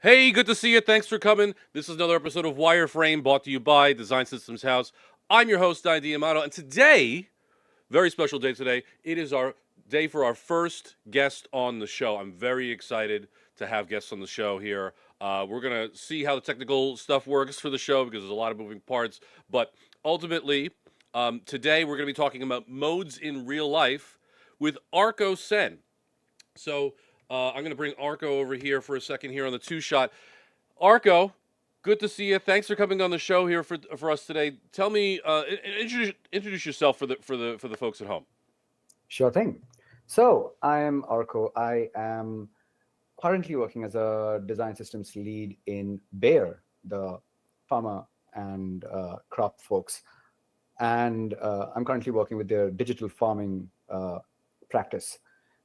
Hey, good to see you. Thanks for coming. This is another episode of Wireframe brought to you by Design Systems House. I'm your host, Di Diamato, and today, very special day today, it is our day for our first guest on the show. I'm very excited to have guests on the show here. We're going to see how the technical stuff works for the show because there's a lot of moving parts. But ultimately, today we're going to be talking about modes in real life with Arko Sen. So I'm going to bring Arko over here for a second here on the two-shot. Arko, good to see you. Thanks for coming on the show here for us today. Tell me, introduce yourself for the folks at home. Sure thing. So I am Arko. I am currently working as a design systems lead in Bayer, the pharma and crop folks. And I'm currently working with their digital farming practice.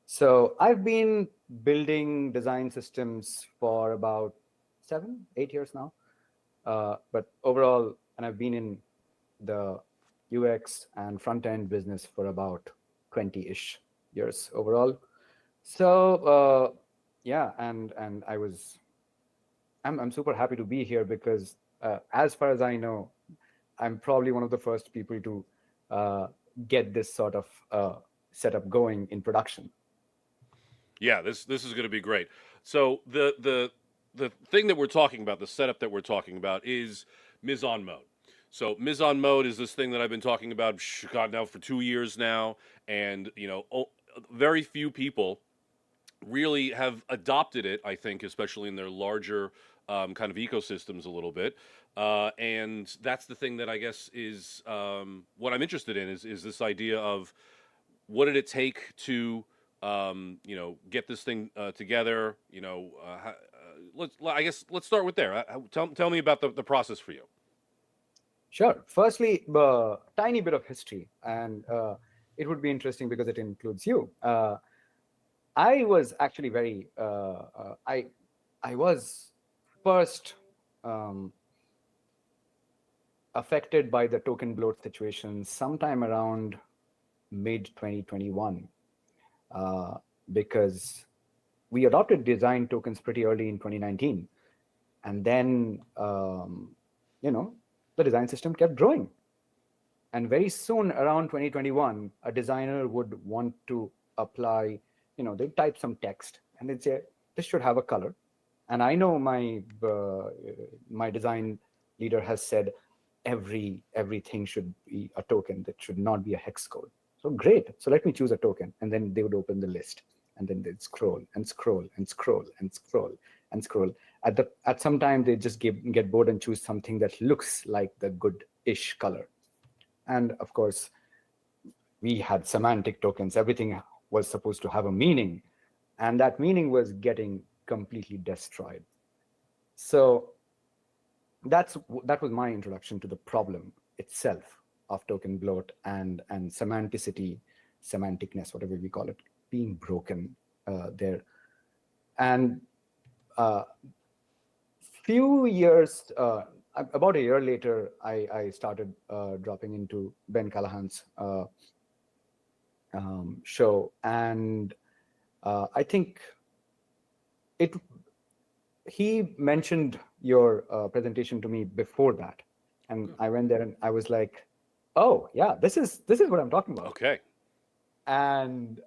So I've been building design systems for about 7-8 years now. But overall, and I've been in the UX and front-end business for about 20-ish years overall. So yeah, and I'm super happy to be here because as far as I know, I'm probably one of the first people to get this sort of setup going in production. Yeah, this is going to be great. So the thing that we're talking about, the setup that we're talking about, is mise-en mode. So mise-en mode is this thing that I've been talking about, God, now for 2 years now, and very few people really have adopted it. I think, especially in their larger kind of ecosystems, a little bit. And that's the thing that I guess is what I'm interested in is this idea of what did it take to get this thing together. Let's start with there. Tell me about the process for you. Sure. Firstly, tiny bit of history, and it would be interesting because it includes you. I was actually very. I was first affected by the token bloat situation sometime around mid 2021. Because we adopted design tokens pretty early in 2019. And then, the design system kept growing. And very soon, around 2021, a designer would want to apply, they'd type some text and they'd say, this should have a color. And I know my design leader has said, everything should be a token. That should not be a hex code. So great. So let me choose a token. And then they would open the list. And then they'd scroll and scroll and scroll and scroll and scroll. At some time, they just get bored and choose something that looks like the good-ish color. And of course, we had semantic tokens. Everything was supposed to have a meaning. And that meaning was getting completely destroyed. So that was my introduction to the problem itself of token bloat and semanticity, semanticness, whatever we call it, being broken there. And few years, about a year later, I started dropping into Ben Callahan's show, and I think he mentioned your presentation to me before that, and I went there and I was like, oh yeah, this is what I'm talking about. Okay. And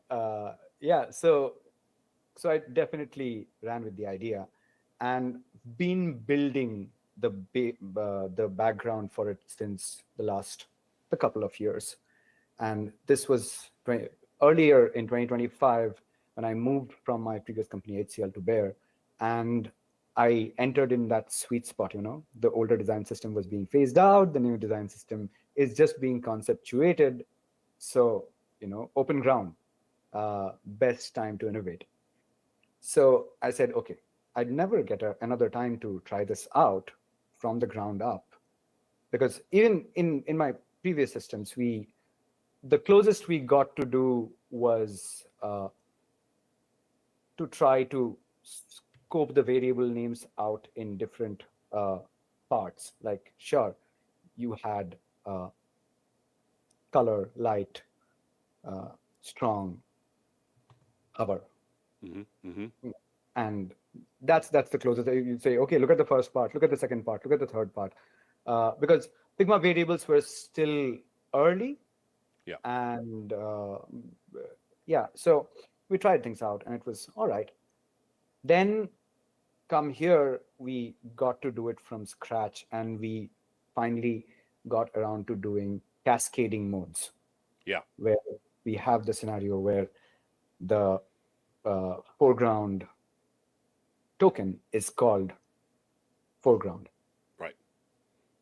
yeah, so I definitely ran with the idea and been building the background for it since the couple of years. And this was earlier in 2025 when I moved from my previous company HCL to Bayer, and I entered in that sweet spot. The older design system was being phased out, the new design system is just being conceptuated. So open ground. best time to innovate. So I said, okay, I'd never get another time to try this out from the ground up, because even in my previous systems, the closest we got to do was to try to scope the variable names out in different parts. Like, sure, you had color, light, strong, hover, and that's the closest. You say, okay, look at the first part, look at the second part, look at the third part, because Figma variables were still early. Yeah. And yeah, so we tried things out, and it was all right. Then come here, we got to do it from scratch, and we finally got around to doing cascading modes. Yeah. Where we have the scenario where the foreground token is called foreground. Right.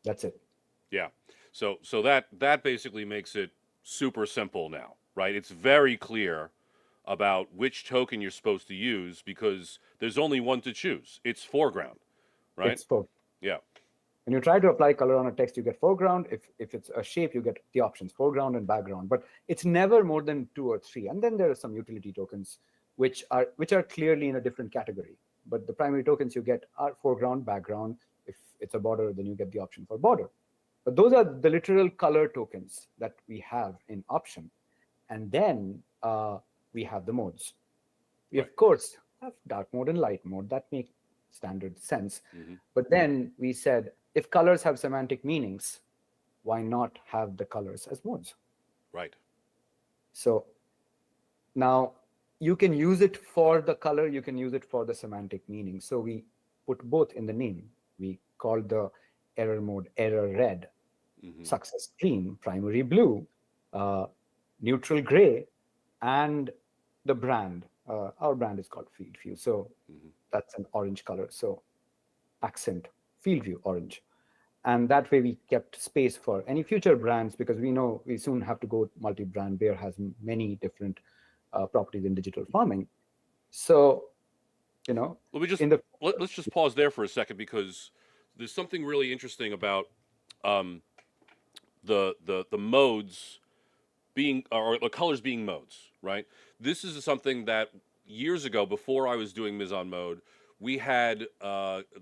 That's it. Yeah. So that basically makes it super simple now, right? It's very clear about which token you're supposed to use because there's only one to choose. It's foreground, right? It's foreground. Yeah. When you try to apply color on a text, you get foreground. If it's a shape, you get the options, foreground and background. But it's never more than 2 or 3. And then there are some utility tokens, which are clearly in a different category. But the primary tokens you get are foreground, background. If it's a border, then you get the option for border. But those are the literal color tokens that we have in option. And then we have the modes. We, of course, have dark mode and light mode. That make standard sense. But then we said, if colors have semantic meanings, why not have the colors as modes? Right. So now you can use it for the color, you can use it for the semantic meaning. So we put both in the name. We called the error mode error red, success green, primary blue, neutral gray, and the brand. Our brand is called Field View. So that's an orange color. So accent Field View orange. And that way we kept space for any future brands, because we know we soon have to go multi-brand. Bear has many different properties in digital farming. So, Let me just let's just pause there for a second, because there's something really interesting about the modes being, or the colors being modes, right? This is something that years ago, before I was doing Mise-en mode, we had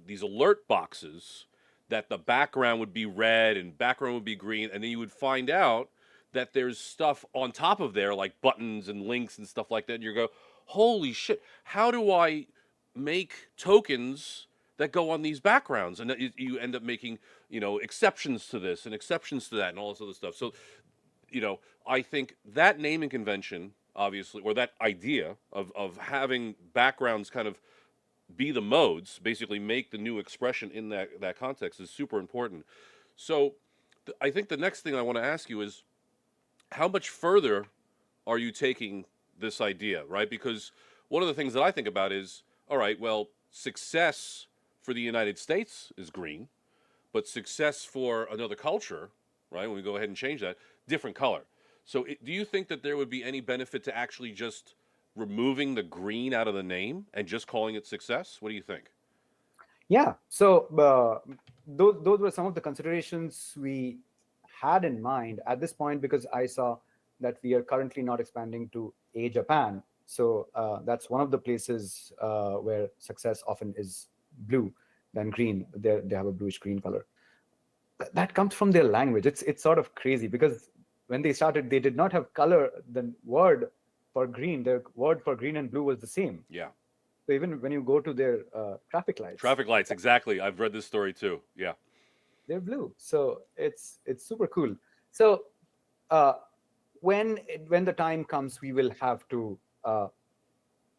these alert boxes that the background would be red and background would be green, and then you would find out that there's stuff on top of there, like buttons and links and stuff like that, and you go, holy shit, how do I make tokens that go on these backgrounds? And you end up making, exceptions to this and exceptions to that and all this other stuff. So, I think that naming convention, obviously, or that idea of having backgrounds kind of be the modes, basically make the new expression in that context, is super important. So I think the next thing I want to ask you is, how much further are you taking this idea, right? Because one of the things that I think about is, all right, well, success for the United States is green, but success for another culture, right, when we go ahead and change that, different color. So do you think that there would be any benefit to actually just removing the green out of the name and just calling it success? What do you think? Yeah, so those were some of the considerations we had in mind at this point, because I saw that we are currently not expanding to Japan. So that's one of the places where success often is blue than green. They have a bluish green color. That comes from their language. It's sort of crazy, because when they started, they did not have color. The word for green, their word for green and blue was the same. Yeah. So even when you go to their traffic lights. Traffic lights, exactly. I've read this story too. Yeah. They're blue. So it's super cool. So when the time comes, we will have to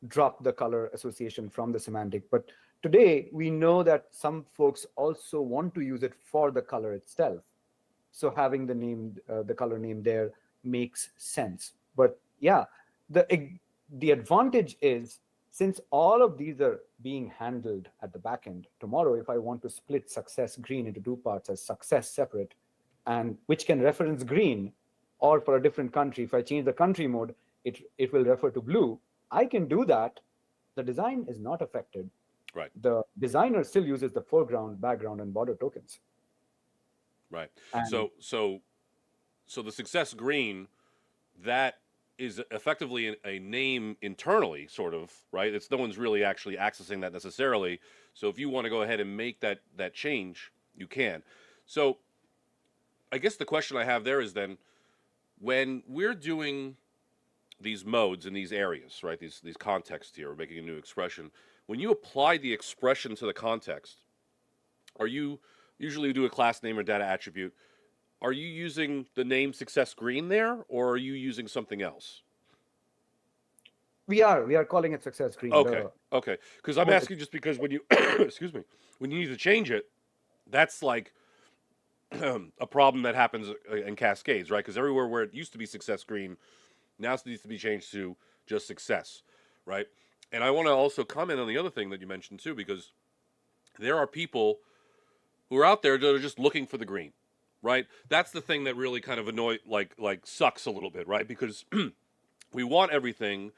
drop the color association from the semantic. But today, we know that some folks also want to use it for the color itself. So having the name, the color name there makes sense. But yeah, the advantage is, since all of these are being handled at the back end, tomorrow, if I want to split success green into 2 parts as success separate, and which can reference green, or for a different country, if I change the country mode, it will refer to blue. I can do that. The design is not affected. Right. The designer still uses the foreground, background, and border tokens. Right. And So the success green, that is effectively a name internally, sort of, right? It's no one's really actually accessing that necessarily. So if you want to go ahead and make that change, you can. So I guess the question I have there is then, when we're doing these modes in these areas, right? These contexts here, we're making a new expression. When you apply the expression to the context, are you usually do a class name or data attribute? Are you using the name success green there, or are you using something else? we are calling it success green. Okay, okay. Because I'm Well, asking just because when you excuse me, when you need to change it, that's like a problem that happens in cascades, right? Because everywhere where it used to be success green, now it needs to be changed to just success, right? And I want to also comment on the other thing that you mentioned too, because there are people who are out there that are just looking for the green, right? That's the thing that really kind of like sucks a little bit, right? Because we want everything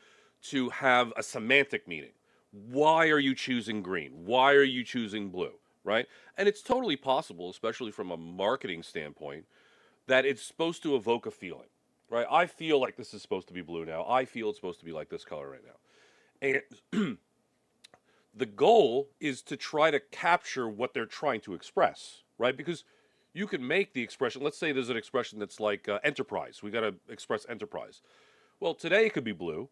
to have a semantic meaning. Why are you choosing green? Why are you choosing blue, right? And it's totally possible, especially from a marketing standpoint, that it's supposed to evoke a feeling, right? I feel like this is supposed to be blue now. I feel it's supposed to be like this color right now. And the goal is to try to capture what they're trying to express, right? Because you can make the expression. Let's say there's an expression that's like enterprise. We got to express enterprise. Well, today it could be blue,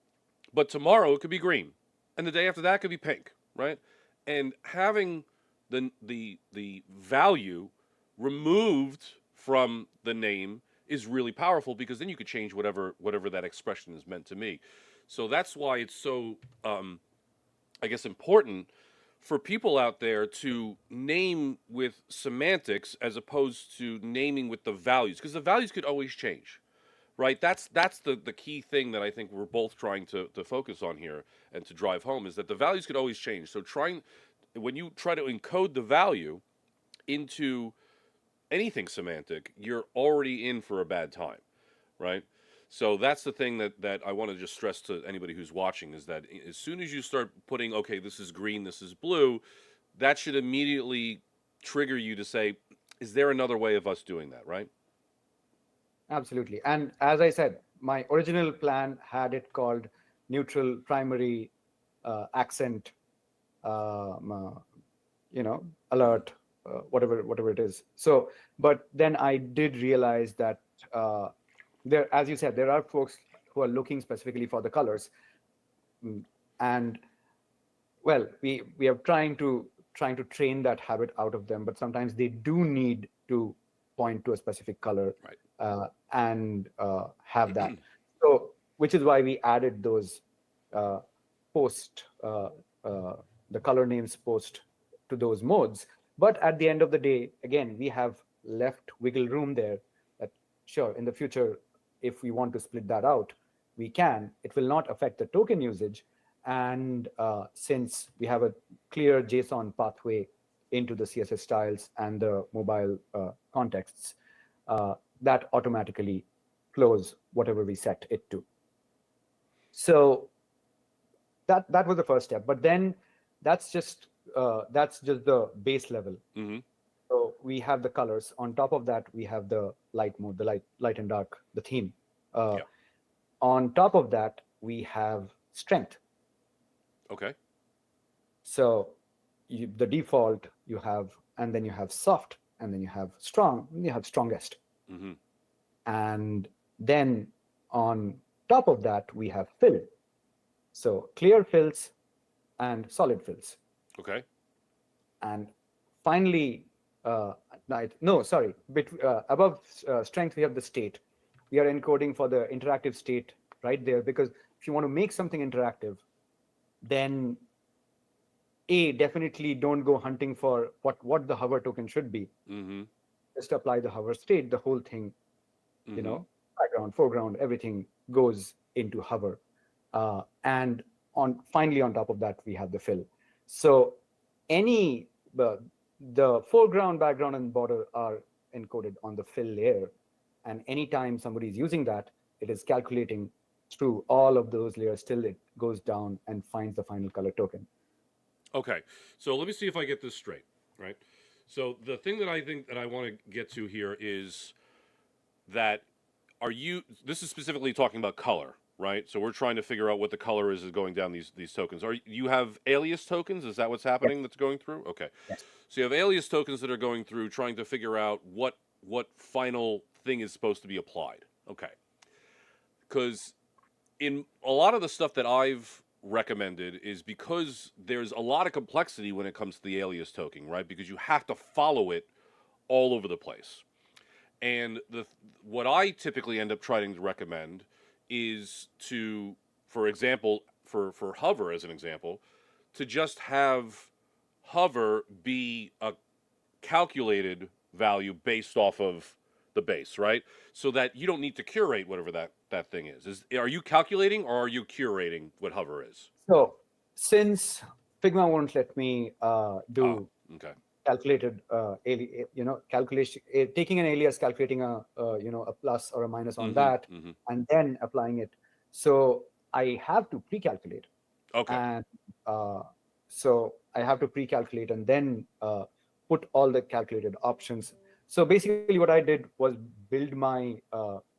but tomorrow it could be green, and the day after that could be pink, right? And having the value removed from the name is really powerful, because then you could change whatever that expression is meant to be. So that's why it's so I guess important for people out there to name with semantics as opposed to naming with the values, because the values could always change, right? That's the key thing that I think we're both trying to focus on here and to drive home, is that the values could always change. So when you try to encode the value into anything semantic, you're already in for a bad time, right? So that's the thing that I want to just stress to anybody who's watching, is that as soon as you start putting, okay, this is green, this is blue, that should immediately trigger you to say, is there another way of us doing that, right? absolutely. And as I said, my original plan had it called neutral primary accent, alert, whatever it is. So, but then I did realize that there, as you said, there are folks who are looking specifically for the colors, and well, we are trying to train that habit out of them, but sometimes they do need to point to a specific color, right, and have that. So, which is why we added those post the color names post to those modes. But at the end of the day, again, we have left wiggle room there. That sure, in the future, if we want to split that out, we can. It will not affect the token usage. And since we have a clear JSON pathway into the CSS styles and the mobile contexts, that automatically flows whatever we set it to. So that was the first step. But then that's just the base level. Mm-hmm. So we have the colors. On top of that, we have the light mode, the light and dark, the theme. Yeah. On top of that, we have strength. Okay. So the default you have, and then you have soft, and then you have strong, and you have strongest. Mm-hmm. And then on top of that, we have fill. So clear fills and solid fills. Okay. And finally, above strength, we have the state. We are encoding for the interactive state right there, because if you want to make something interactive, then definitely don't go hunting for what the hover token should be. Mm-hmm. Just apply the hover state, the whole thing, Mm-hmm. Background, foreground, everything goes into hover. And finally on top of that, we have the fill. So the foreground, background, and border are encoded on the fill layer. And anytime somebody is using that, it is calculating through all of those layers till it goes down and finds the final color token. Okay, so let me see if I get this straight, right? So the thing that I think that I want to get to here is that this is specifically talking about color, right? So we're trying to figure out what the color is going down these tokens. You have alias tokens? Is that what's happening that's going through? Okay. Yes. So you have alias tokens that are going through trying to figure out what final thing is supposed to be applied. Okay. Because in a lot of the stuff that I've recommended is because there's a lot of complexity when it comes to the alias token, right? Because you have to follow it all over the place. And what I typically end up trying to recommend is to, for example, for hover as an example, to just have hover be a calculated value based off of the base, right? So that you don't need to curate whatever that thing is. Are you calculating or are you curating what hover is? So since Figma won't let me do Okay. calculated calculation, taking an alias, calculating a plus or a minus on that, and then applying it. So I have to pre-calculate. Okay. And so I have to pre-calculate and then put all the calculated options. So basically what I did was build my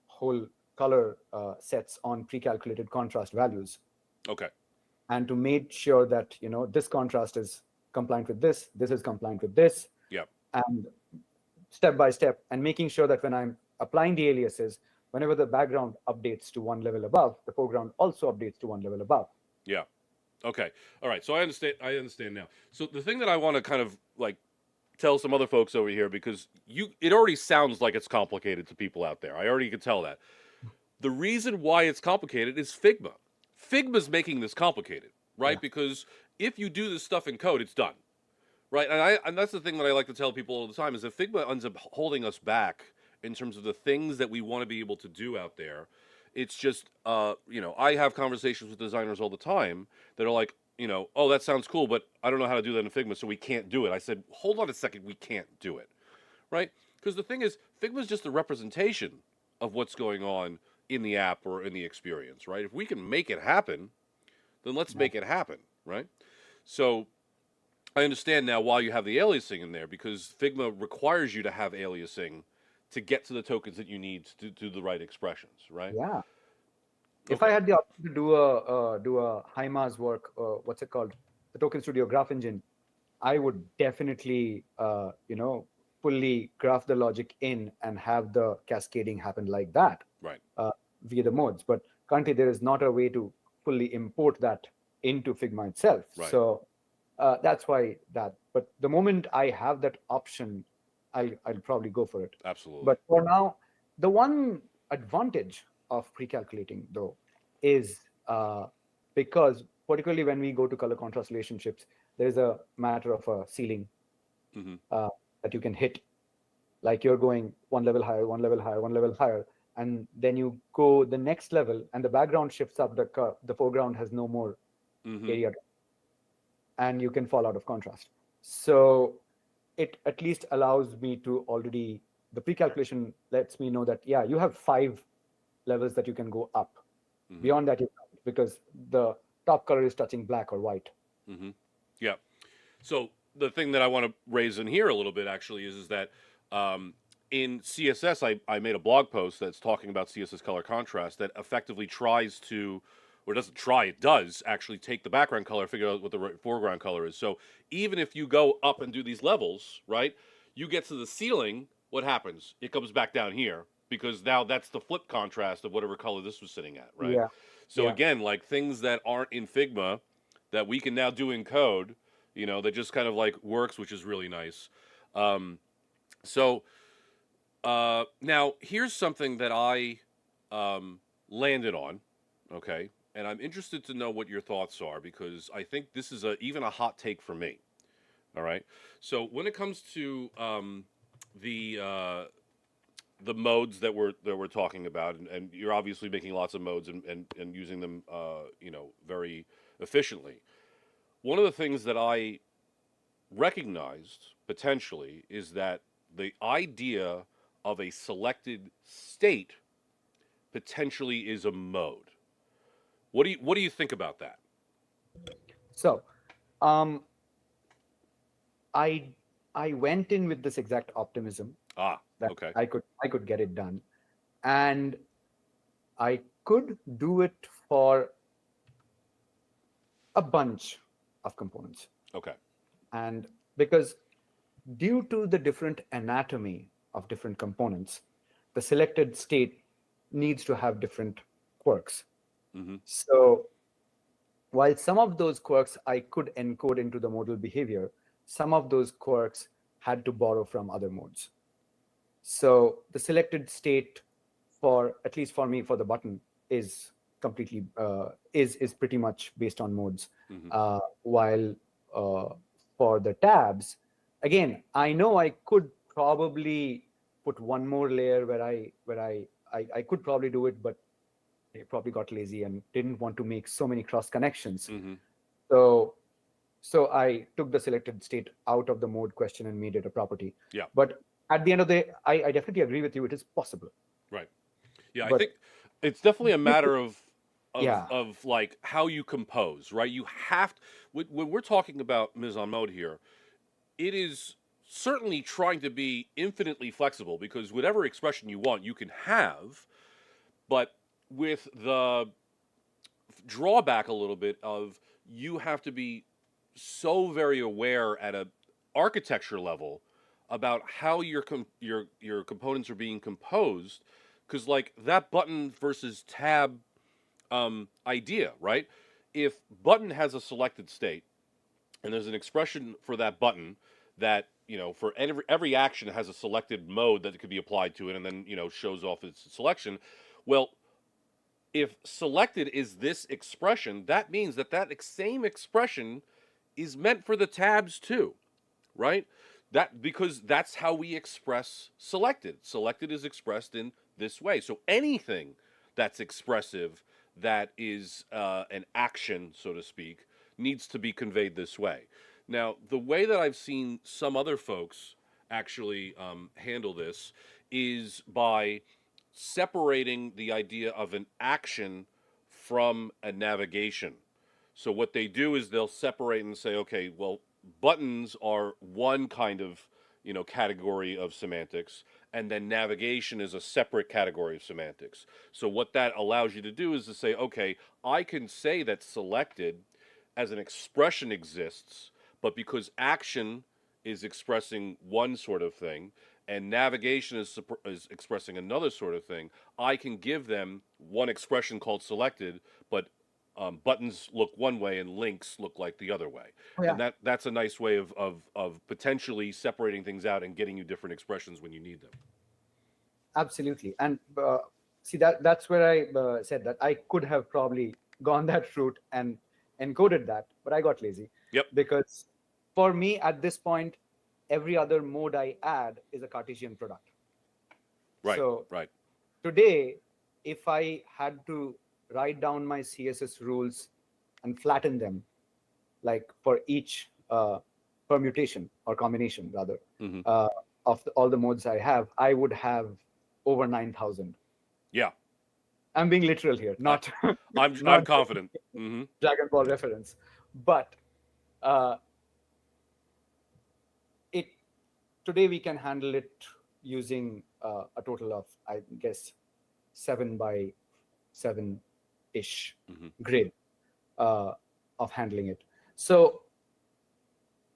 whole color sets on pre-calculated contrast values. Okay. And to make sure that, this contrast is compliant with this is compliant with this. Yep. And step by step, and making sure that when I'm applying the aliases, whenever the background updates to one level above, the foreground also updates to one level above. Yeah. Okay. All right. So I understand now. So the thing that I want to kind of like tell some other folks over here, because it already sounds like it's complicated to people out there. I already could tell that. The reason why it's complicated is Figma. Figma's making this complicated, right? Yeah. Because if you do this stuff in code, it's done, right? And that's the thing that I like to tell people all the time is that Figma ends up holding us back in terms of the things that we want to be able to do out there. It's just, I have conversations with designers all the time that are like, oh, that sounds cool, but I don't know how to do that in Figma, so we can't do it. I said, hold on a second, we can't do it, right? Because the thing is, Figma is just a representation of what's going on in the app or in the experience, right? If we can make it happen, then let's make it happen, right? So I understand now why you have the aliasing in there, because Figma requires you to have aliasing to get to the tokens that you need to do the right expressions, right? Yeah. If I had the option to do a HiMa's work, what's it called, the Token Studio Graph Engine, I would definitely fully graph the logic in and have the cascading happen like that, right? Via the modes. But currently there is not a way to fully import that into Figma itself. Right. So that's why that. But the moment I have that option, I'll probably go for it. Absolutely. But for now, the one advantage of pre-calculating though is because particularly when we go to color contrast relationships, there's a matter of a ceiling that you can hit. Like you're going one level higher, one level higher, one level higher, and then you go the next level and the background shifts up, the foreground has no more area, and you can fall out of contrast. So it at least allows me to already, the pre-calculation lets me know that, yeah, you have 5 levels that you can go up. Beyond that, you can't, because the top color is touching black or white. Yeah. So the thing that I want to raise in here a little bit actually is that in CSS, I made a blog post that's talking about CSS color contrast that effectively tries to, or doesn't try, it does actually take the background color, figure out what the foreground color is. So even if you go up and do these levels, right, you get to the ceiling, what happens? It comes back down here, because now that's the flip contrast of whatever color this was sitting at, right? Yeah. So again, like things that aren't in Figma that we can now do in code, that just kind of like works, which is really nice. Now here's something that I landed on, okay? And I'm interested to know what your thoughts are, because I think this is even a hot take for me. All right. So when it comes to the modes that we're talking about, and you're obviously making lots of modes and using them, very efficiently. One of the things that I recognized potentially is that the idea of a selected state potentially is a mode. What do you think about that? So, um, I I went in with this exact optimism Ah, that okay. I could get it done, and I could do it for a bunch of components. Okay. And because due to the different anatomy of different components, the selected state needs to have different quirks. Hmm. So while some of those quirks I could encode into the modal behavior, some of those quirks had to borrow from other modes. So the selected state, for at least for me, for the button, is completely is pretty much based on modes. Hmm. While uh, for the tabs, again, I know I could probably put one more layer where I could probably do it, but I probably got lazy and didn't want to make so many cross connections. Hmm. So so I took the selected state out of the mode question and made it a property. Yeah. But at the end of the day, I definitely agree with you. It is possible. Right. Yeah, I But think it's definitely a matter of yeah, like how you compose, right? You have to, when we're talking about mise en mode here, it is certainly trying to be infinitely flexible because whatever expression you want, you can have, but with the drawback a little bit of you have to be so very aware at a architecture level about how your components are being composed because like that button versus tab idea, right? If button has a selected state and there's an expression for that button that for every action has a selected mode that could be applied to it and then shows off its selection. Well, if selected is this expression, that means that same expression is meant for the tabs too, right? That because that's how we express selected. Selected is expressed in this way. So anything that's expressive, that is an action, so to speak, needs to be conveyed this way. Now, the way that I've seen some other folks actually handle this is by separating the idea of an action from a navigation. So what they do is they'll separate and say, okay, well, buttons are one kind of category of semantics, and then navigation is a separate category of semantics. So what that allows you to do is to say, okay, I can say that selected as an expression exists, but because action is expressing one sort of thing and navigation is expressing another sort of thing, I can give them one expression called selected, but buttons look one way and links look like the other way. oh, And yeah, that's a nice way of potentially separating things out and getting you different expressions when you need them. absolutely. And see that's where I said that I could have probably gone that route and encoded that, but I got lazy Yep. because for me at this point, every other mode I add is a Cartesian product. Right. So Right. today, if I had to write down my CSS rules and flatten them, like for each permutation or combination rather Hmm. uh, of all the modes I have, I would have over 9,000. Yeah. I'm being literal here, I, not I'm not confident. Hmm. Dragon Ball reference, but uh, it today we can handle it using a total of, I guess, 7 by 7 ish Hmm. grid uh, of handling it. So,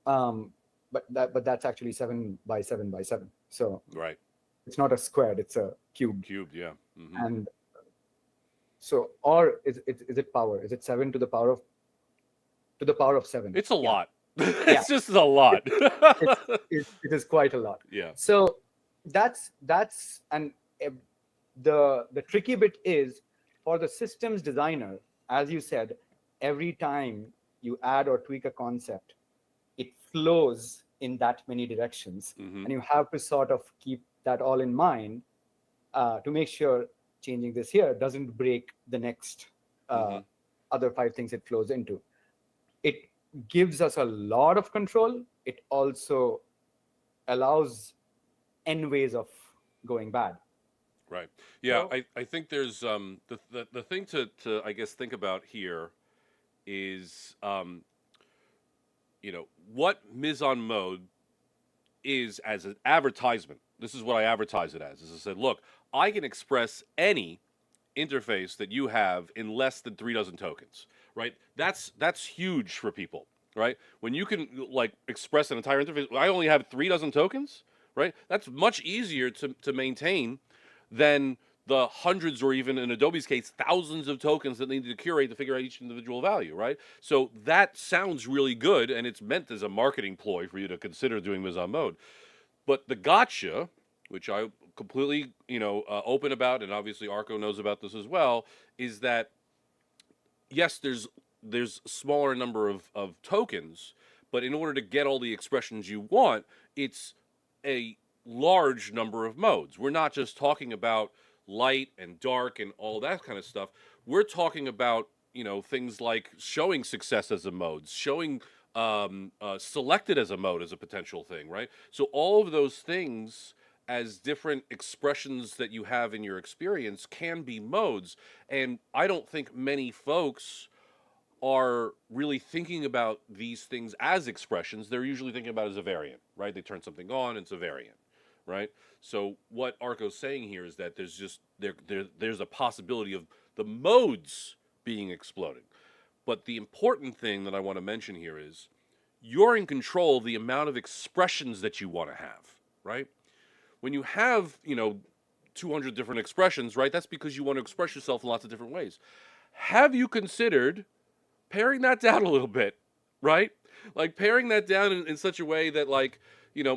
but that's actually 7 by 7 by 7. So Right. it's not a squared; it's a cube. Cubed. Yeah. Hmm. And so, or is it power? Is it 7 to the power of 7? It's a Yeah, lot. yeah. It's just a lot. it's it is quite a lot. Yeah. So that's and the tricky bit is for the systems designer, as you said, every time you add or tweak a concept, it flows in that many directions, Hmm. and you have to sort of keep that all in mind to make sure changing this here doesn't break the next Hmm. other 5 things it flows into. It gives us a lot of control. It also allows n ways of going bad. Right. Yeah, So I think there's the thing to I guess think about here is what mise en mode is as an advertisement. This is what I advertise it as. Is I said, look, I can express any interface that you have in less than 3 dozen tokens, right? That's huge for people, right? When you can like express an entire interface, I only have 3 dozen tokens, right? That's much easier to maintain than the hundreds or even in Adobe's case, thousands of tokens that need to curate to figure out each individual value, right? So that sounds really good, and it's meant as a marketing ploy for you to consider doing mise en mode. But the gotcha, which I completely, open about, and obviously Arko knows about this as well, is that yes, there's a smaller number of tokens, but in order to get all the expressions you want, it's a large number of modes. We're not just talking about light and dark and all that kind of stuff. We're talking about things like showing success as a mode, showing selected as a mode as a potential thing, right? So all of those things as different expressions that you have in your experience can be modes. And I don't think many folks are really thinking about these things as expressions. They're usually thinking about it as a variant, right? They turn something on, it's a variant, right? So what Arko's saying here is that there's just there's a possibility of the modes being exploding. But the important thing that I want to mention here is you're in control of the amount of expressions that you want to have, right? When you have, 200 different expressions, right? That's because you want to express yourself in lots of different ways. Have you considered paring that down a little bit, right? Like paring that down in such a way that like,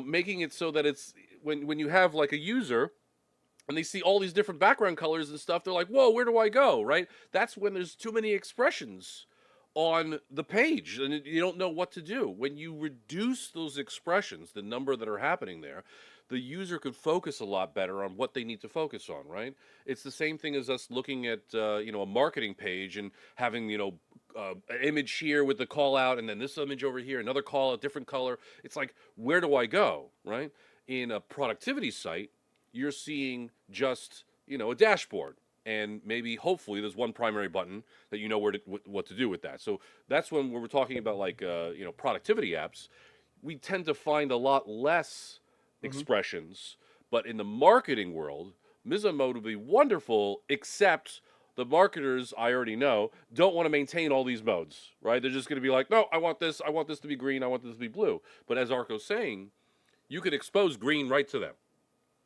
making it so that it's when you have like a user and they see all these different background colors and stuff, they're like, whoa, where do I go, right? That's when there's too many expressions on the page and you don't know what to do. When you reduce those expressions, the number that are happening there, the user could focus a lot better on what they need to focus on, right? It's the same thing as us looking at, a marketing page and having, an image here with the call out and then this image over here, another call out, different color. It's like, where do I go, right? In a productivity site, you're seeing just, a dashboard. And maybe, hopefully, there's one primary button that you know what to do with that. So that's when we're talking about like, productivity apps. We tend to find a lot less mhm. expressions, but in the marketing world, mise en mode would be wonderful, except the marketers, I already know, don't want to maintain all these modes, right? They're just going to be like, no, I want this to be green, I want this to be blue. But as Arko's saying, you could expose green right to them.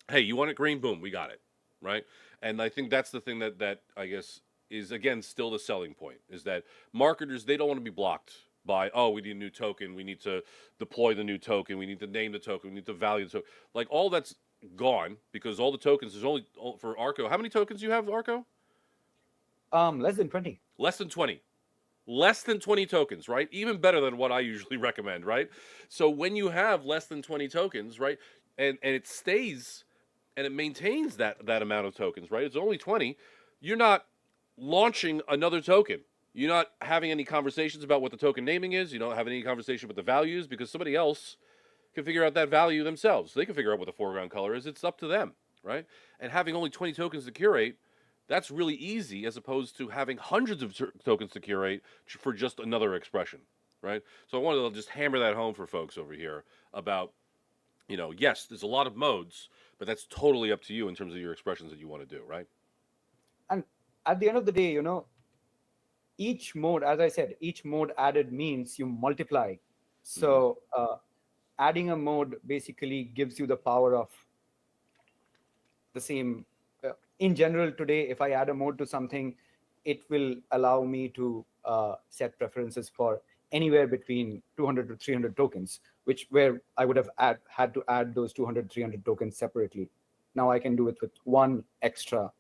Hey, you want it green? Boom, we got it, right? And I think that's the thing that I guess is again still the selling point is that marketers, they don't want to be blocked by, oh, we need a new token, we need to deploy the new token, we need to name the token, we need to value the token. Like all that's gone because all the tokens is only for Arko. How many tokens do you have, Arko? Less than 20. Less than 20. Less than 20 tokens, right? Even better than what I usually recommend, right? So when you have less than 20 tokens, right, and it stays and it maintains that amount of tokens, right? It's only 20. You're not launching another token. You're not having any conversations about what the token naming is. You don't have any conversation with the values because somebody else can figure out that value themselves. They can figure out what the foreground color is. It's up to them, right? And having only 20 tokens to curate, that's really easy as opposed to having hundreds of tokens to curate for just another expression, right? So I wanted to just hammer that home for folks over here about, yes, there's a lot of modes, but that's totally up to you in terms of your expressions that you want to do, right? And at the end of the day, each mode, as I said, each mode added means you multiply. So adding a mode basically gives you the power of the same. In general, today, if I add a mode to something, it will allow me to set preferences for anywhere between 200 to 300 tokens, where I would have had to add those 200, 300 tokens separately. Now I can do it with one extra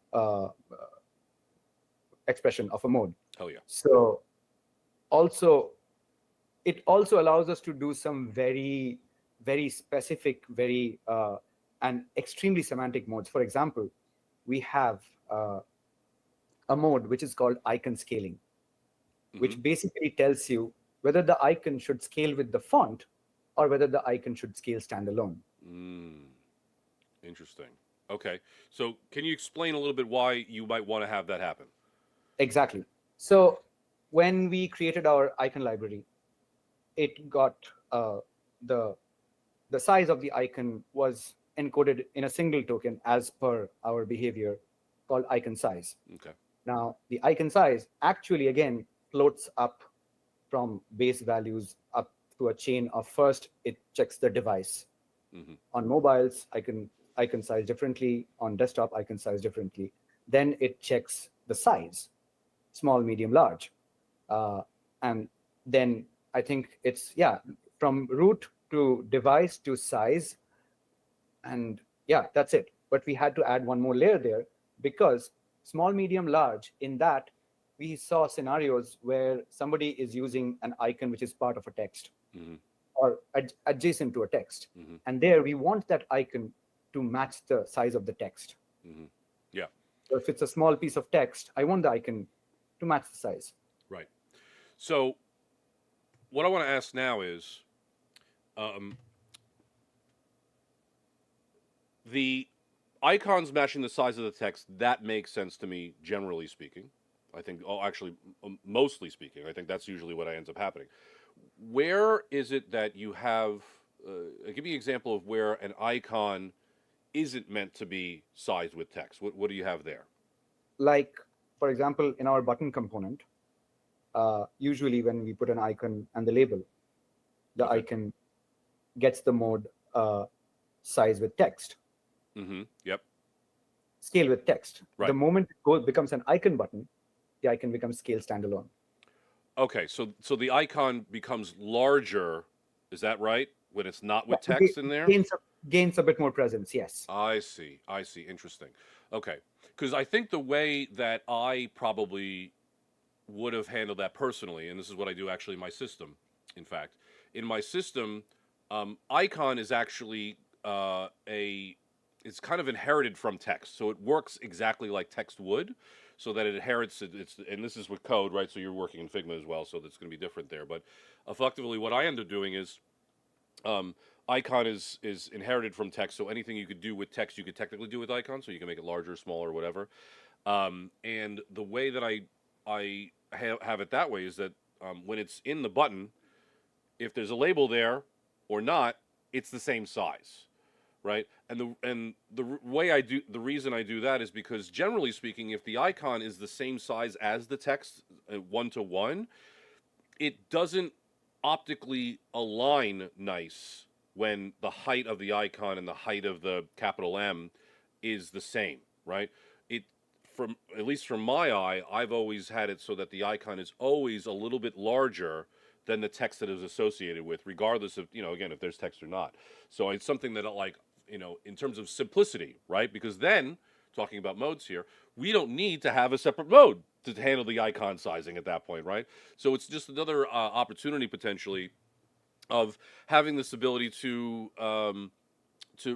expression of a mode. Oh yeah. So it also allows us to do some very, very specific, very and extremely semantic modes. For example, we have a mode which is called icon scaling, which basically tells you whether the icon should scale with the font or whether the icon should scale standalone. Interesting. Okay. So can you explain a little bit why you might want to have that happen? Exactly. So when we created our icon library, it got the the size of the icon was encoded in a single token as per our behavior called icon size. Okay. Now, the icon size actually again floats up from base values up to a chain of first it checks the device. Mm-hmm. On mobiles, icon size differently. On desktop, icon size differently. Then it checks the size, small, medium, large. And then I think it's, yeah, from root to device to size, and yeah, that's it. But we had to add one more layer there because small, medium, large, in that we saw scenarios where somebody is using an icon which is part of a text Mm-hmm. or adjacent to a text, Mm-hmm. and there we want that icon to match the size of the text. Mm-hmm. Yeah. So if it's a small piece of text, I want the icon to match the size. Right. So what I want to ask now is, um, the icons matching the size of the text, that makes sense to me, generally speaking. I think, oh, actually, mostly speaking, I think that's usually what ends up happening. Where is it that you have, give me an example of where an icon isn't meant to be sized with text? What do you have there? Like, for example, in our button component, usually when we put an icon and the label, the Okay. icon gets the mode size with text, Mm-hmm. Yep. scale with text. Right. The moment it becomes an icon button, the icon becomes scale standalone. Okay. So the icon becomes larger. Is that right? When it's not with Yeah, text in there? gains a bit more presence, yes. I see. I see. Interesting. Okay. Because I think the way that I probably would have handled that personally, and this is what I do actually in my system. In fact, in my system, icon is actually it's kind of inherited from text, so it works exactly like text would, so that it inherits it. It's and this is with code, right? So you're working in Figma as well, so that's going to be different there. But effectively, what I end up doing is um, icon is inherited from text, so anything you could do with text, you could technically do with icon. So you can make it larger, smaller, whatever. And the way that I have it that way is that when it's in the button, if there's a label there or not, it's the same size, right? And the way I do the reason I do that is because generally speaking, if the icon is the same size as the text, 1 to 1, it doesn't optically align nice when the height of the icon and the height of the capital M is the same, right? It from at least from my eye, I've always had it so that the icon is always a little bit larger than the text that is associated with, regardless of, again, if there's text or not. So it's something that I like, in terms of simplicity, right? Because then, talking about modes here, we don't need to have a separate mode to handle the icon sizing at that point, right? So it's just another opportunity potentially of having this ability to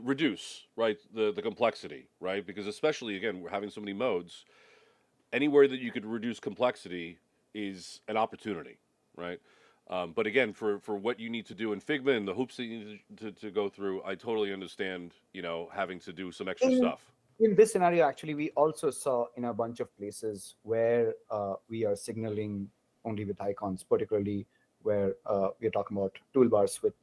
reduce, right, the complexity, right? Because especially again, we're having so many modes, anywhere that you could reduce complexity is an opportunity, right? But again, for what you need to do in Figma and the hoops that you need to go through, I totally understand, having to do some extra In, stuff. in this scenario, actually, we also saw in a bunch of places where we are signaling only with icons, particularly where we are talking about toolbars with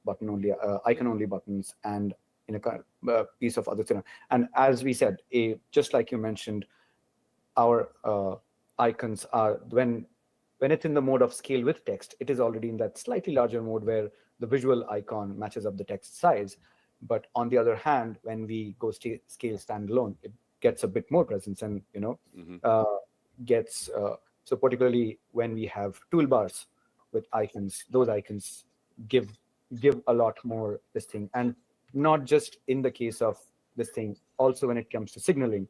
button only, icon only buttons, and in a piece of other scenario. And as we said, just like you mentioned, our icons are when it's in the mode of scale with text, it is already in that slightly larger mode where the visual icon matches up the text size. But on the other hand, when we go scale standalone, it gets a bit more presence, and Mm-hmm. uh, gets so particularly when we have toolbars with icons, those icons give a lot more this thing, and not just in the case of this thing, also when it comes to signaling,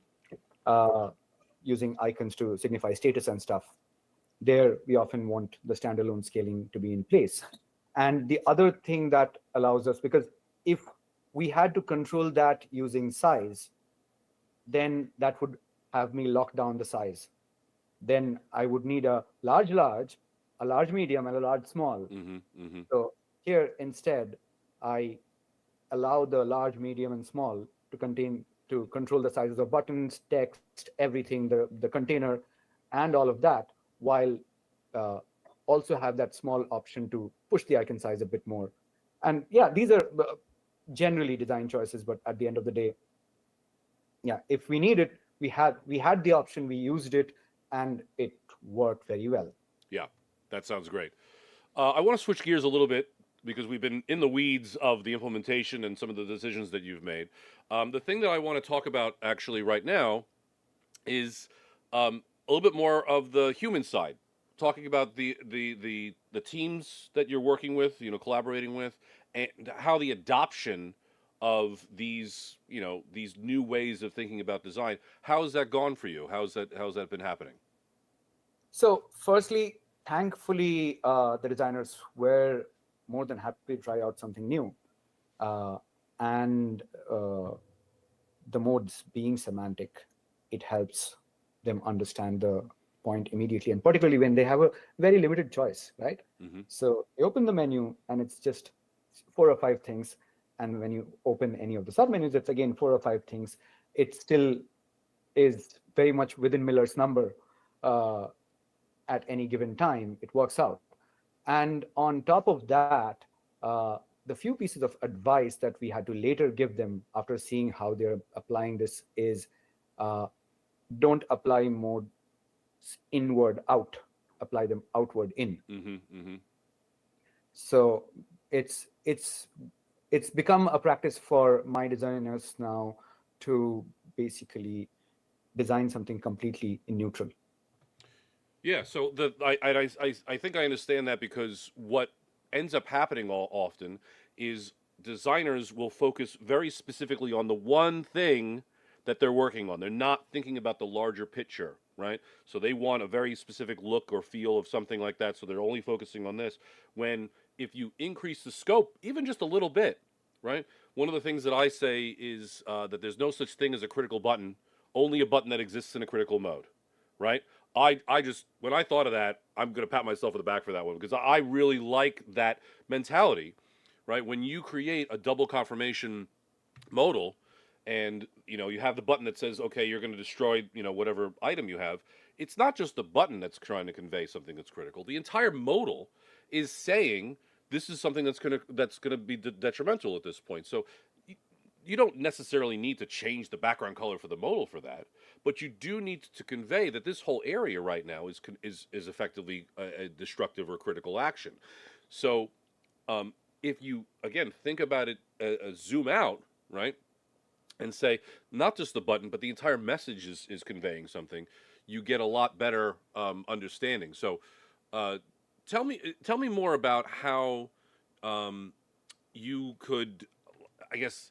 uh, using icons to signify status and stuff. There, we often want the standalone scaling to be in place. And the other thing that allows us, because if we had to control that using size, then that would have me lock down the size. Then I would need a large, a large medium, and a large small. Mm-hmm. Mm-hmm. So here, instead, I allow the large, medium, and small to contain to control the sizes of buttons, text, everything, the container, and all of that, while also have that small option to push the icon size a bit more. And yeah, these are generally design choices, but at the end of the day, yeah, if we need it, we had the option, we used it, and it worked very well. Yeah, that sounds great. I want to switch gears a little bit because we've been in the weeds of the implementation and some of the decisions that you've made. The thing that I want to talk about actually right now is a little bit more of the human side, talking about the teams that you're working with, collaborating with, and how the adoption of these, these new ways of thinking about design. How has that gone for you? How's that been happening? So, firstly, thankfully, the designers were more than happy to try out something new, and the modes being semantic, it helps them understand the point immediately, and particularly when they have a very limited choice, right? Mm-hmm. So you open the menu and it's just 4 or 5 things, and when you open any of the submenus, it's again 4 or 5 things. It still is very much within Miller's number. At any given time, it works out. And on top of that, the few pieces of advice that we had to later give them after seeing how they're applying this is don't apply modes inward out, apply them outward in. Mm-hmm. Mm-hmm. So it's become a practice for my designers now to basically design something completely in neutral. Yeah, so I think I understand that, because what ends up happening all often is designers will focus very specifically on the one thing that they're working on. They're not thinking about the larger picture, right? So they want a very specific look or feel of something like that, so they're only focusing on this. When if you increase the scope, even just a little bit, right? One of the things that I say is that there's no such thing as a critical button, only a button that exists in a critical mode, right? I just, when I thought of that, I'm going to pat myself on the back for that one, because I really like that mentality, right? When you create a double confirmation modal, and you have the button that says, okay, you're going to destroy whatever item you have. It's not just the button that's trying to convey something that's critical. The entire modal is saying this is something that's going to be detrimental at this point. So you don't necessarily need to change the background color for the modal for that, but you do need to convey that this whole area right now is effectively a destructive or critical action. So if you again think about it, zoom out, right, and say not just the button, but the entire message is conveying something, you get a lot better understanding. So tell me more about how you could, I guess,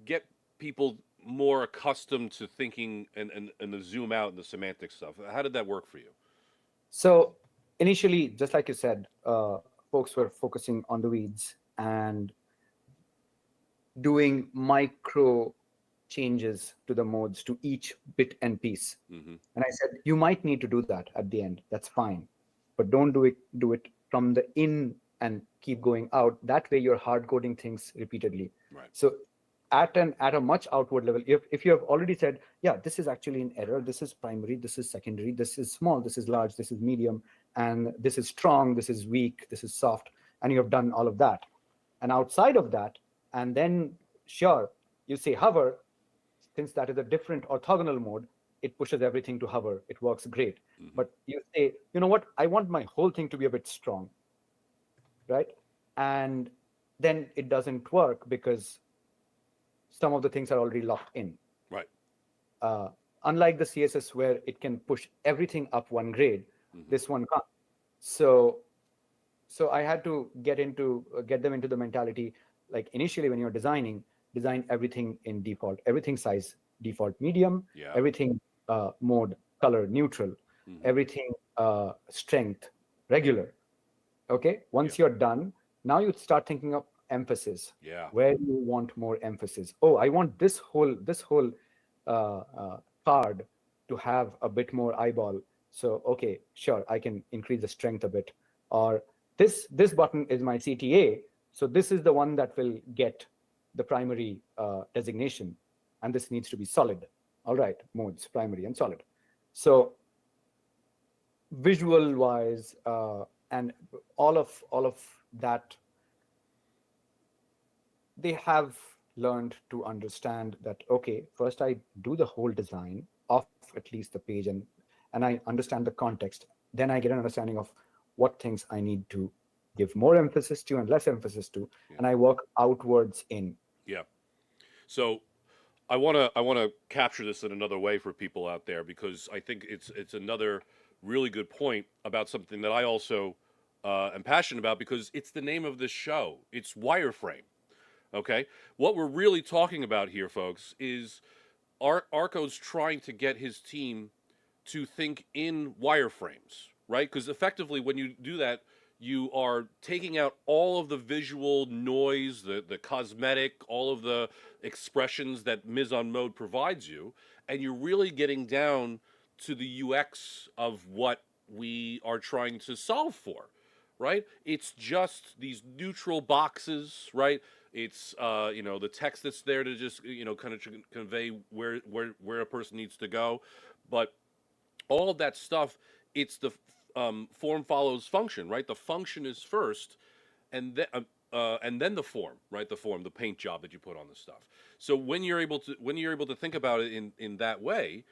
get people more accustomed to thinking and the zoom out and the semantic stuff. How did that work for you? So initially, just like you said, folks were focusing on the weeds and doing micro changes to the modes to each bit and piece. Mm-hmm. And I said, you might need to do that at the end. That's fine. But don't do it from the in and keep going out. That way you're hard coding things repeatedly. Right. So at a much outward level, if you have already said, yeah, this is actually an error, this is primary, this is secondary, this is small, this is large, this is medium, and this is strong, this is weak, this is soft, and you have done all of that. And outside of that, and then sure, you say hover, since that is a different orthogonal mode, it pushes everything to hover. It works great. Mm-hmm. But you say, you know what, I want my whole thing to be a bit strong, right? And then it doesn't work because some of the things are already locked in. Right. Unlike the CSS where it can push everything up one grade, Mm-hmm. this one can't. So I had to get them into the mentality, like initially when you're design everything in default, everything size default medium, Yeah. everything mode color neutral, Mm-hmm. everything strength regular. Okay, once you're done, now you start thinking of emphasis. Yeah. Where do you want more emphasis? Oh, I want this whole card to have a bit more eyeball. So okay, sure, I can increase the strength a bit. Or this button is my CTA, so this is the one that will get the primary designation. and this needs to be solid. All right, modes, primary and solid. So visual wise, and all of that, they have learned to understand that, okay, first I do the whole design of at least the page, and I understand the context. Then I get an understanding of what things I need to give more emphasis to and less emphasis to, and I work outwards in. Yeah. So I wanna capture this in another way for people out there, because I think it's another really good point about something that I also am passionate about, because it's the name of this show. It's Wireframe. Okay, what we're really talking about here, folks, is Arko's trying to get his team to think in wireframes, right? Because effectively, when you do that, you are taking out all of the visual noise, the cosmetic, all of the expressions that mise en mode provides you, and you're really getting down to the UX of what we are trying to solve for, right? It's just these neutral boxes, right? It's the text that's there to just kind of convey where a person needs to go, but all of that stuff, it's the form follows function, right? The function is first, and then the form, right? The paint job that you put on the stuff. So when you're able to think about it in that way,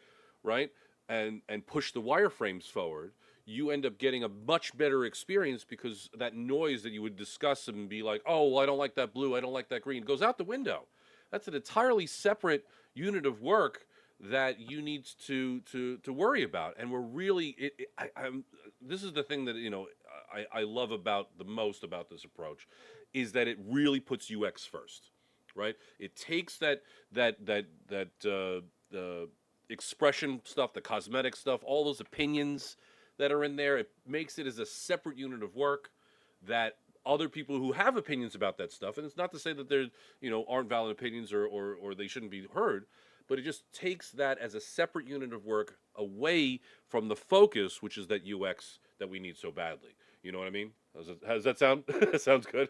right, and push the wireframes forward, you end up getting a much better experience, because that noise that you would discuss and be like, oh, well, I don't like that blue, I don't like that green, goes out the window. That's an entirely separate unit of work that you need to worry about. And we're really, this is the thing that I love about the most about this approach, is that it really puts UX first, right? It takes that expression stuff, the cosmetic stuff, all those opinions that are in there. It makes it as a separate unit of work that other people who have opinions about that stuff, and it's not to say that there aren't valid opinions or they shouldn't be heard, but it just takes that as a separate unit of work away from the focus, which is that UX that we need so badly. You know what I mean? How does that sound? Sounds good.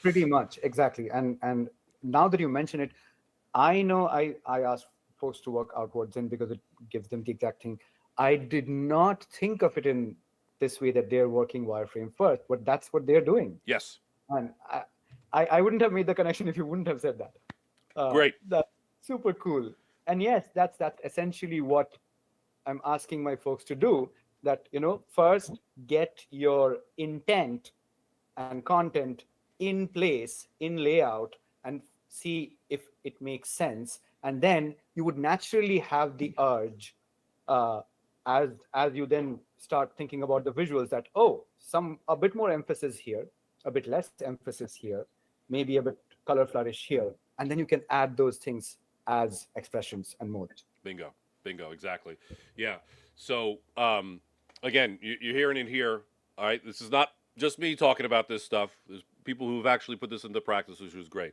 Pretty much, exactly. And now that you mention it, I know I asked folks to work outwards in because it gives them the exact thing. I did not think of it in this way, that they're working wireframe first, but that's what they're doing. Yes. And I wouldn't have made the connection if you wouldn't have said that. Great. That's super cool. And yes, that's essentially what I'm asking my folks to do. That first get your intent and content in place, in layout, and see if it makes sense. And then you would naturally have the urge, as you then start thinking about the visuals, that a bit more emphasis here, a bit less emphasis here, maybe a bit color flourish here, and then you can add those things as expressions and modes. Bingo, exactly. Yeah. So again, you're hearing it here. All right, this is not just me talking about this stuff. There's people who've actually put this into practice, which was great.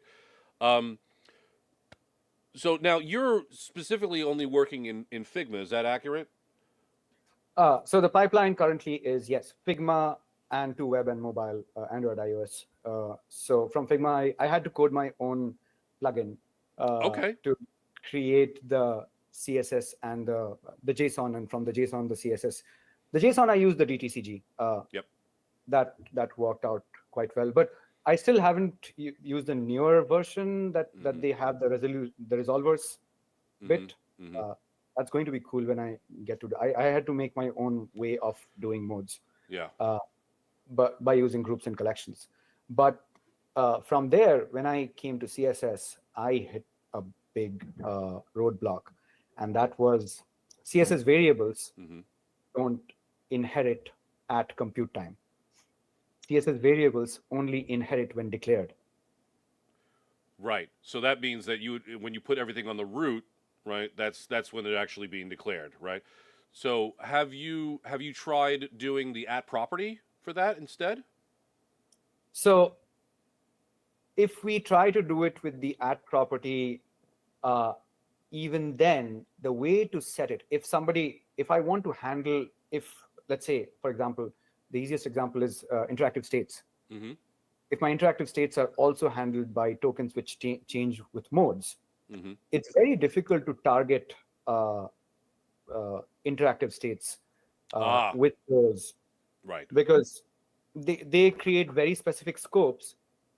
So now you're specifically only working in Figma. Is that accurate? So the pipeline currently is, yes, Figma and to web and mobile, Android, iOS. So from Figma, I had to code my own plugin to create the CSS and the JSON, and from the JSON, the CSS. The JSON, I used the DTCG. Yep. That worked out quite well. But I still haven't used the newer version that they have, the resolvers bit. That's going to be cool when I get to. I had to make my own way of doing modes. Yeah. But by using groups and collections. But from there, when I came to CSS, I hit a big roadblock, and that was CSS variables don't inherit at compute time. CSS variables only inherit when declared. Right. So that means that when you put everything on the root, right, that's when they're actually being declared, right? So have you tried doing the at property for that instead? So if we try to do it with the at property, even then, the way to set it, if I want to handle, let's say, for example, the easiest example is interactive states. If my interactive states are also handled by tokens which change with modes, Mm-hmm. it's very difficult to target interactive states Ah, with those, right. because they create very specific scopes.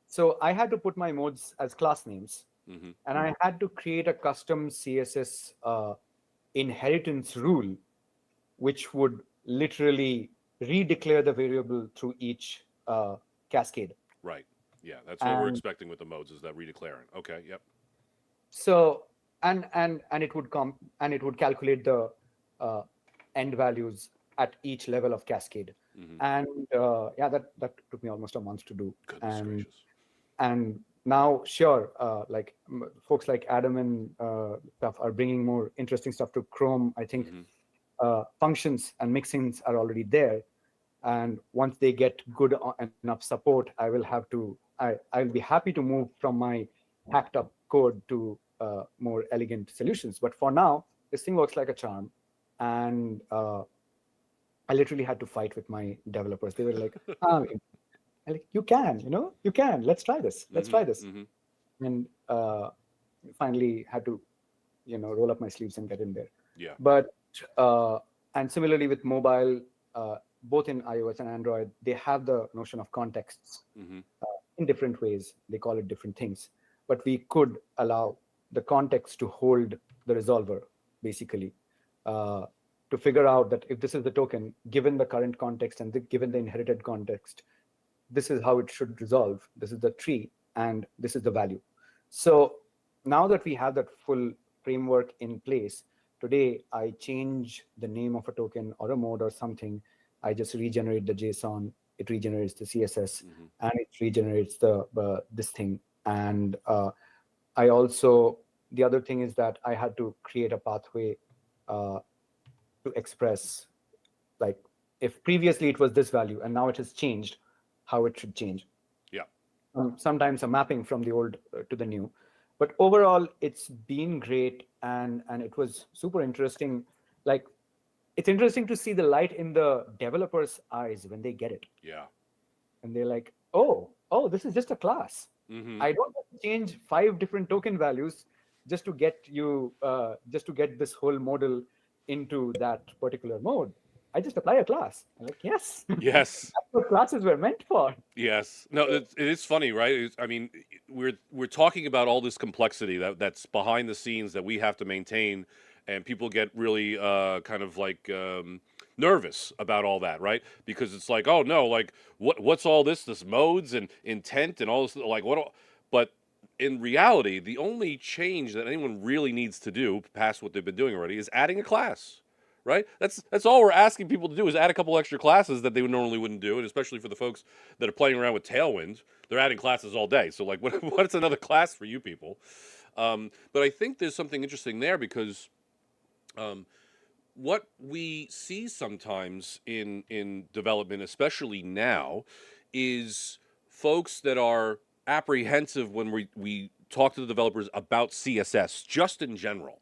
So I had to put my modes as class names, Mm-hmm. and I had to create a custom CSS inheritance rule, which would literally redeclare the variable through each cascade. Right. Yeah, that's what we're And expecting with the modes is that redeclaring. Okay. Yep. so and it would come and it would calculate the uh, end values at each level of cascade. Mm-hmm. And yeah, that took me almost a month to do. Goodness and gracious. and now, sure, like folks like Adam and stuff are bringing more interesting stuff to Chrome. I think Mm-hmm. functions and mixins are already there, and once they get good enough support, I will have to I'll be happy to move from my hacked up code to more elegant solutions. But for now, this thing works like a charm. And I literally had to fight with my developers. They were like, like, you can, you can, let's try this, let's Mm-hmm. try this. Mm-hmm. And finally had to, roll up my sleeves and get in there. Yeah. But uh, and similarly with mobile, both in iOS and Android, they have the notion of contexts Mm-hmm. in different ways. They call it different things, but we could allow the context to hold the resolver, basically, uh, to figure out that if this is the token, given the current context and given the inherited context, this is how it should resolve. This is the tree, and this is the value. So now that we have that full framework in place, today I change the name of a token or a mode or something. I just regenerate the JSON, it regenerates the CSS, Mm-hmm. and it regenerates the this thing. And I also, the other thing is that I had to create a pathway uh, to express, like, if previously it was this value and now it has changed, how it should change. Yeah. Sometimes a mapping from the old to the new. But overall, it's been great, and it was super interesting. Like, it's interesting to see the light in the developers' eyes when they get it, Yeah. and they're like, oh, this is just a class. Mm-hmm. I don't have to change 5 different token values just to get this whole model into that particular mode. I just apply a class. I'm like, yes, Yes. that's what classes were meant for. Yes. No, it is funny, right? I mean, we're talking about all this complexity that's behind the scenes that we have to maintain, and people get really kind of like nervous about all that, right? Because it's like, oh no, like what's all this modes and intent and all this, like but in reality, the only change that anyone really needs to do past what they've been doing already is adding a class, right? That's all we're asking people to do is add a couple extra classes that they normally wouldn't do, and especially for the folks that are playing around with Tailwind, they're adding classes all day. So like, what's another class for you people? But I think there's something interesting there because what we see sometimes in development, especially now, is folks that are apprehensive when we talk to the developers about CSS just in general,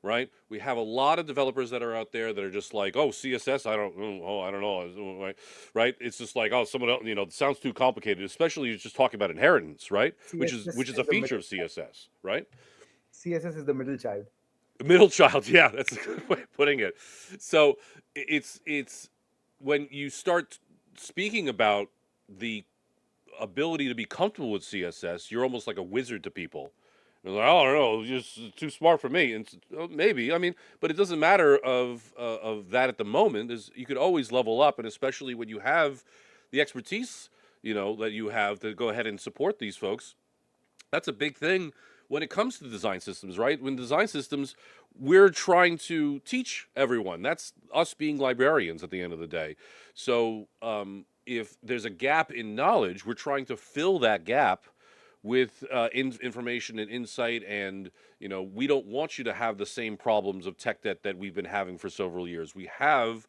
right? We have a lot of developers that are out there that are just like, oh, CSS, I don't know, right? Right? It's just like, oh, someone else, it sounds too complicated, especially you're just talking about inheritance, right? Which is CSS which is a is the feature middle of CSS, right? CSS is the middle child. Middle child, yeah, that's a good way of putting it. So it's when you start speaking about the ability to be comfortable with CSS, you're almost like a wizard to people. They're like, oh, I don't know, it's just too smart for me. And maybe, I mean, but it doesn't matter of that at the moment. Is you could always level up, and especially when you have the expertise, that you have to go ahead and support these folks. That's a big thing when it comes to design systems, right? When design systems, we're trying to teach everyone. That's us being librarians at the end of the day. So if there's a gap in knowledge, we're trying to fill that gap with information and insight. And we don't want you to have the same problems of tech debt that we've been having for several years. We have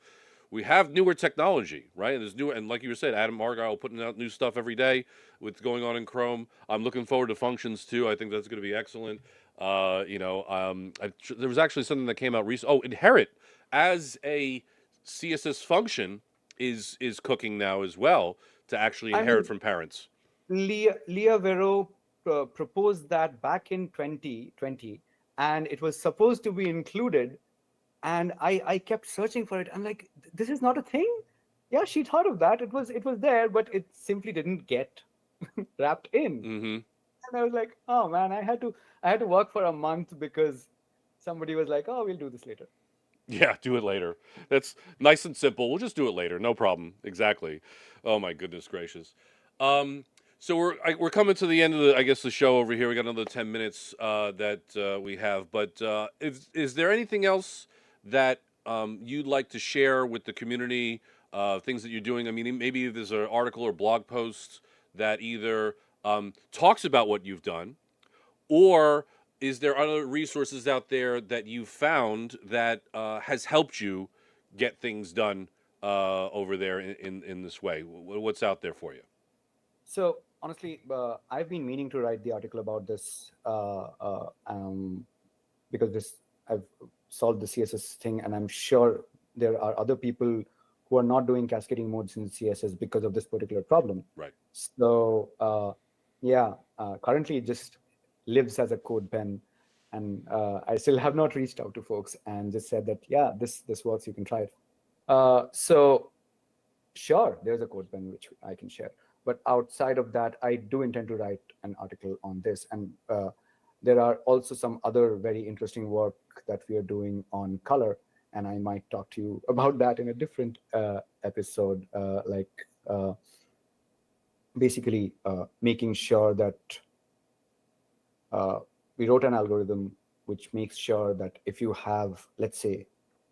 newer technology, right? And there's new, and like you said, Adam Argyle putting out new stuff every day with going on in Chrome. I'm looking forward to functions too. I think that's going to be excellent. There was actually something that came out recently. Oh, inherit as a CSS function is cooking now as well to actually I inherit mean, from parents. Leah Vero proposed that back in 2020, and it was supposed to be included. And I kept searching for it. I'm like, this is not a thing. Yeah, she thought of that. It was there, but it simply didn't get wrapped in. Mm-hmm. And I was like, oh man, I had to work for a month because somebody was like, oh, we'll do this later. Yeah, do it later. That's nice and simple. We'll just do it later. No problem. Exactly. Oh my goodness gracious. So we're coming to the end of the, I guess, the show over here. We got another 10 minutes that we have. But is there anything else that you'd like to share with the community? Things that you're doing. I mean, maybe there's an article or blog post that either talks about what you've done, or is there other resources out there that you've found that has helped you get things done over there in this way? What's out there for you? So honestly, I've been meaning to write the article about this because I've solved the CSS thing, and I'm sure there are other people who are not doing cascading modes in CSS because of this particular problem. Right. So currently it just lives as a code pen, and I still have not reached out to folks and just said that this works, you can try it. So sure, there's a code pen which I can share, but outside of that, I do intend to write an article on this. And there are also some other very interesting work that we are doing on color, and I might talk to you about that in a different episode, basically making sure that we wrote an algorithm which makes sure that if you have, let's say,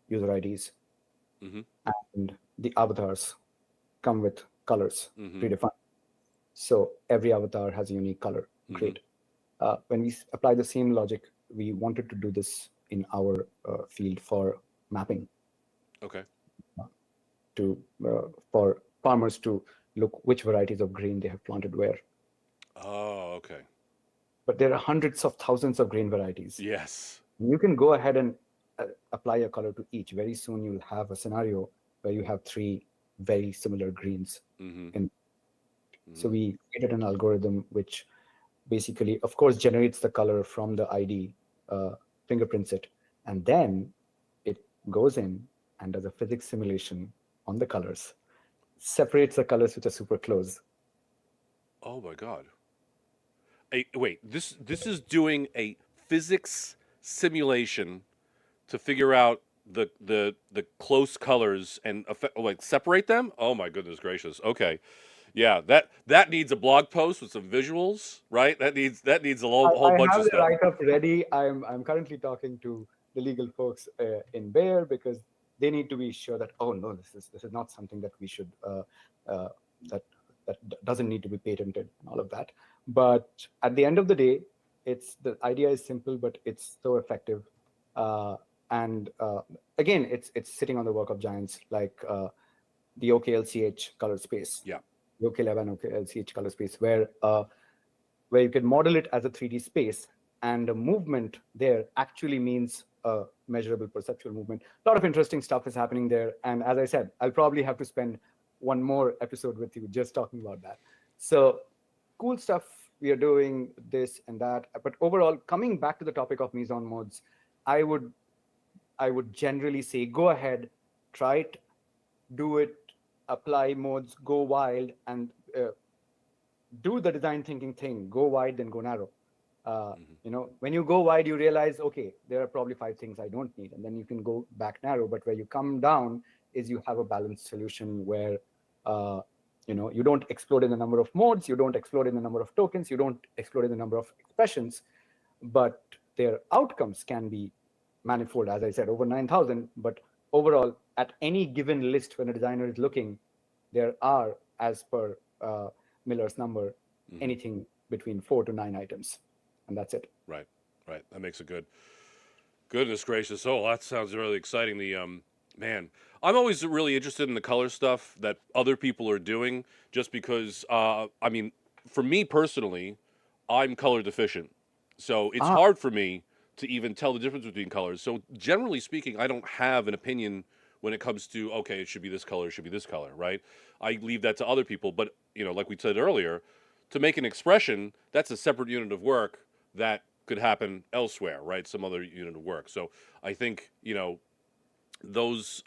user IDs and the avatars come with colors predefined. So every avatar has a unique color. Great. When we apply the same logic, we wanted to do this in our field for mapping. Okay. For farmers to look which varieties of grain they have planted where. Oh, okay. But there are hundreds of thousands of grain varieties. Yes. You can go ahead and apply a color to each. Very soon you'll have a scenario where you have 3 very similar greens. So we created an algorithm which basically, of course, generates the color from the ID, fingerprints it, and then it goes in and does a physics simulation on the colors, separates the colors which are super close. Oh my God. Wait, this is doing a physics simulation to figure out the close colors and separate them? Oh my goodness gracious. Okay. Yeah, that needs a blog post with some visuals, right? That needs a whole bunch I have of the stuff. write-up ready. I'm currently talking to the legal folks in Bayer because they need to be sure that, oh no, this is not something that we should that doesn't need to be patented and all of that. But at the end of the day, the idea is simple, but it's so effective. And again, it's sitting on the work of giants like the OKLCH color space. Yeah. The OK11 OKLCH color space, where you can model it as a 3D space, and the movement there actually means a measurable perceptual movement. A lot of interesting stuff is happening there. And as I said, I'll probably have to spend one more episode with you just talking about that. So cool stuff. We are doing this and that. But overall, coming back to the topic of Meson modes, I would generally say, go ahead, try it, do it, apply modes, go wild, and do the design thinking thing. Go wide, then go narrow. When you go wide, you realize, okay, there are probably 5 things I don't need, and then you can go back narrow. But where you come down is you have a balanced solution where you don't explode in the number of modes, you don't explode in the number of tokens, you don't explode in the number of expressions, but their outcomes can be manifold, as I said, over 9,000. But overall, at any given list, when a designer is looking, there are, as per Miller's number, anything between 4 to 9 items, and that's it. Right. That makes it good. Goodness gracious! Oh, that sounds really exciting. Man, I'm always really interested in the color stuff that other people are doing, just because. I mean, for me personally, I'm color deficient, so it's hard for me to even tell the difference between colors. So generally speaking, I don't have an opinion when it comes to, okay, it should be this color, it should be this color, right? I leave that to other people. But like we said earlier, to make an expression, that's a separate unit of work that could happen elsewhere, right? Some other unit of work. So I think, you know, those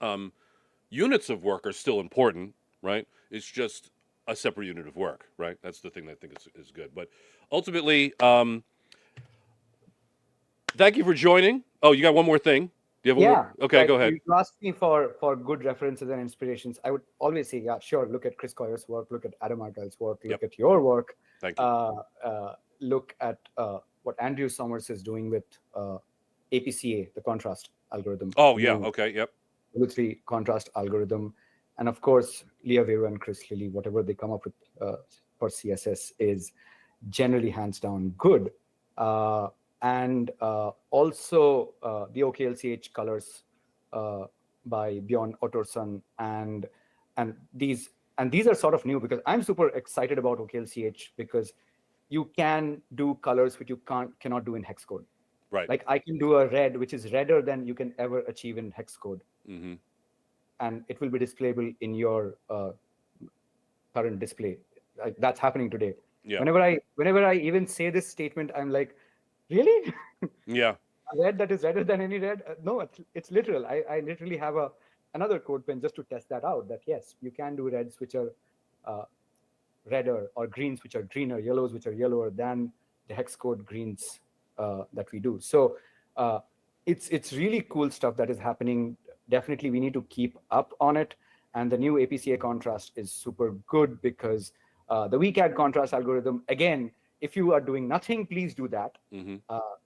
units of work are still important, right? It's just a separate unit of work, right? That's the thing that I think is good. But ultimately, thank you for joining. Oh, you got one more thing? Do you have one more? Okay, like, go ahead. You asked me for good references and inspirations. I would always say, yeah, sure. Look at Chris Coyer's work. Look at Adam Argyle's work. Look at your work. Thank you. Look at what Andrew Summers is doing with APCA, the contrast algorithm. Oh, yeah. Okay. Yep. Blue-3 contrast algorithm. And of course, Leah Vero and Chris Lilly, whatever they come up with for CSS is generally hands down good. And also the OKLCH colors by Bjorn Ottorsson, and these are sort of new because I'm super excited about OKLCH because you can do colors which you cannot do in hex code. Right. Like I can do a red which is redder than you can ever achieve in hex code, and it will be displayable in your current display. Like that's happening today. Yeah. Whenever I even say this statement, I'm like, really? Yeah. A red that is redder than any red? No, it's literal. I literally have another code pen just to test that out, that yes, you can do reds which are redder, or greens which are greener, yellows which are yellower than the hex code greens that we do. So it's really cool stuff that is happening. Definitely we need to keep up on it. And the new APCA contrast is super good because the weak add contrast algorithm, again, if you are doing nothing, please do that.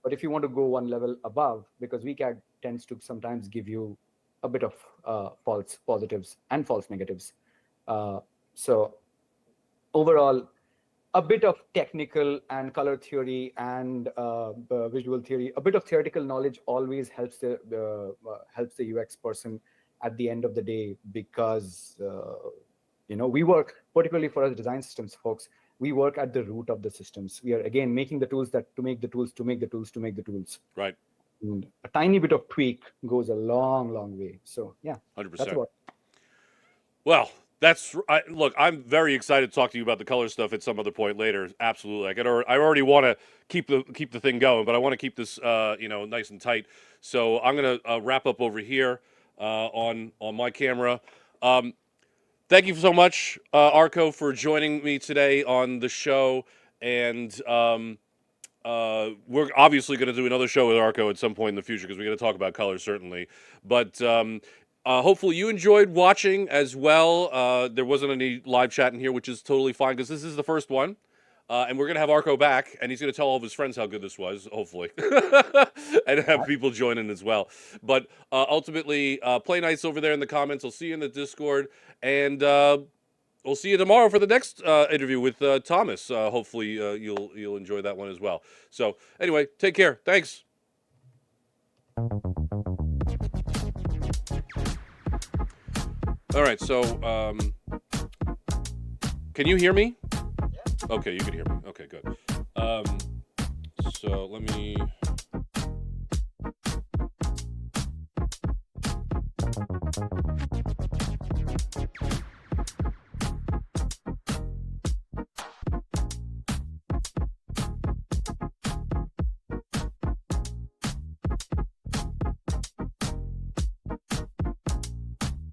But if you want to go one level above, because weak add tends to sometimes give you a bit of false positives and false negatives. So overall, a bit of technical and color theory and visual theory, a bit of theoretical knowledge always helps the UX person at the end of the day, because we work, particularly for us design systems folks, we work at the root of the systems. We are again making the tools to make the tools to make the tools to make the tools. Right. And a tiny bit of tweak goes a long, long way. So yeah, 100%. That's what. Well, look, I'm very excited to talk to you about the color stuff at some other point later. Absolutely. I already want to keep the thing going, but I want to keep this nice and tight. So I'm gonna wrap up over here on my camera. Thank you so much, Arko, for joining me today on the show. And we're obviously going to do another show with Arko at some point in the future because we're going to talk about colors, certainly. But hopefully you enjoyed watching as well. There wasn't any live chat in here, which is totally fine because this is the first one. And we're going to have Arko back, and he's going to tell all of his friends how good this was, hopefully. And have people join in as well. But ultimately, play nice over there in the comments. I'll see you in the Discord. And we'll see you tomorrow for the next interview with Thomas. Hopefully, you'll enjoy that one as well. So anyway, take care. Thanks. All right, so can you hear me? Okay, you can hear me. Okay, good. So let me...